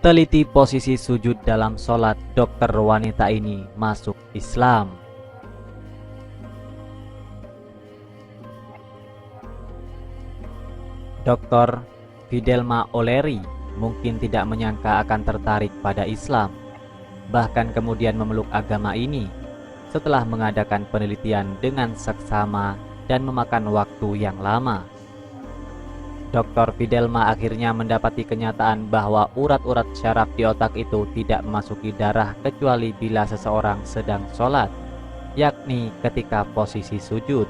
Teliti posisi sujud dalam sholat dokter wanita ini masuk Islam. Dr. Fidelma O'Leary mungkin tidak menyangka akan tertarik pada Islam, bahkan kemudian memeluk agama ini setelah mengadakan penelitian dengan seksama dan memakan waktu yang lama. Dr. Fidelma akhirnya mendapati kenyataan bahwa urat-urat syaraf di otak itu tidak memasuki darah kecuali bila seseorang sedang sholat, yakni ketika posisi sujud.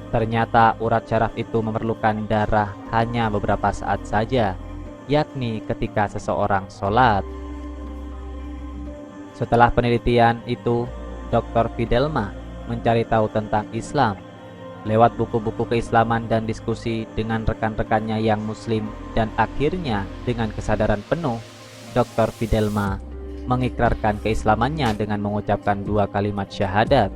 Ternyata urat syaraf itu memerlukan darah hanya beberapa saat saja, yakni ketika seseorang sholat. Setelah penelitian itu, Dr. Fidelma mencari tahu tentang Islam lewat buku-buku keislaman dan diskusi dengan rekan-rekannya yang muslim, dan akhirnya dengan kesadaran penuh Dr. Fidelma mengikrarkan keislamannya dengan mengucapkan 2 kalimat syahadat.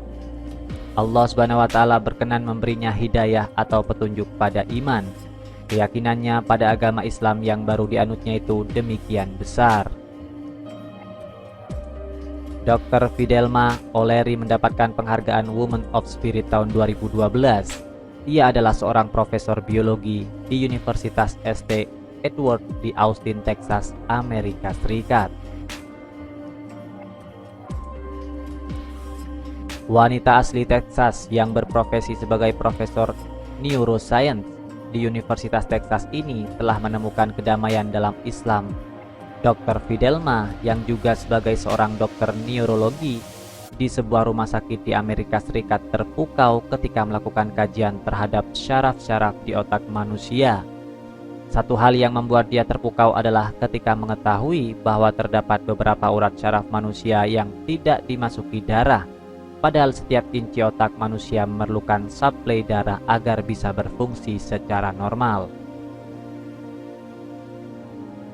Allah Subhanahu wa taala berkenan memberinya hidayah atau petunjuk pada iman. Keyakinannya pada agama Islam yang baru dianutnya itu demikian besar. Dr. Fidelma O'Leary mendapatkan penghargaan Woman of Spirit tahun 2012. Ia adalah seorang profesor biologi di Universitas St. Edward di Austin, Texas, Amerika Serikat. Wanita asli Texas yang berprofesi sebagai profesor neuroscience di Universitas Texas ini telah menemukan kedamaian dalam Islam. Dr. Fidelma yang juga sebagai seorang dokter neurologi di sebuah rumah sakit di Amerika Serikat terpukau ketika melakukan kajian terhadap syaraf-syaraf di otak manusia. Satu hal yang membuat dia terpukau adalah ketika mengetahui bahwa terdapat beberapa urat syaraf manusia yang tidak dimasuki darah, padahal setiap inci otak manusia memerlukan suplai darah agar bisa berfungsi secara normal.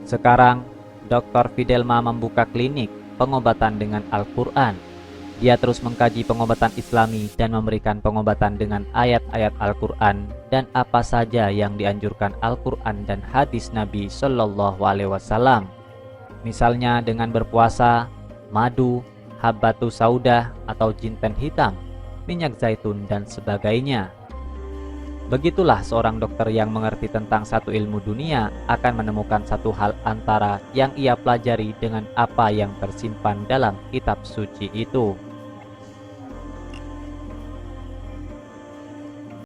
Sekarang Dr. Fidelma membuka klinik pengobatan dengan Al-Quran. Dia terus mengkaji pengobatan Islami dan memberikan pengobatan dengan ayat-ayat Al-Quran dan apa saja yang dianjurkan Al-Quran dan hadis Nabi Shallallahu Alaihi Wasallam. Misalnya dengan berpuasa, madu, habbatus saudah atau jinten hitam, minyak zaitun dan sebagainya. Begitulah seorang dokter yang mengerti tentang satu ilmu dunia akan menemukan satu hal antara yang ia pelajari dengan apa yang tersimpan dalam kitab suci itu.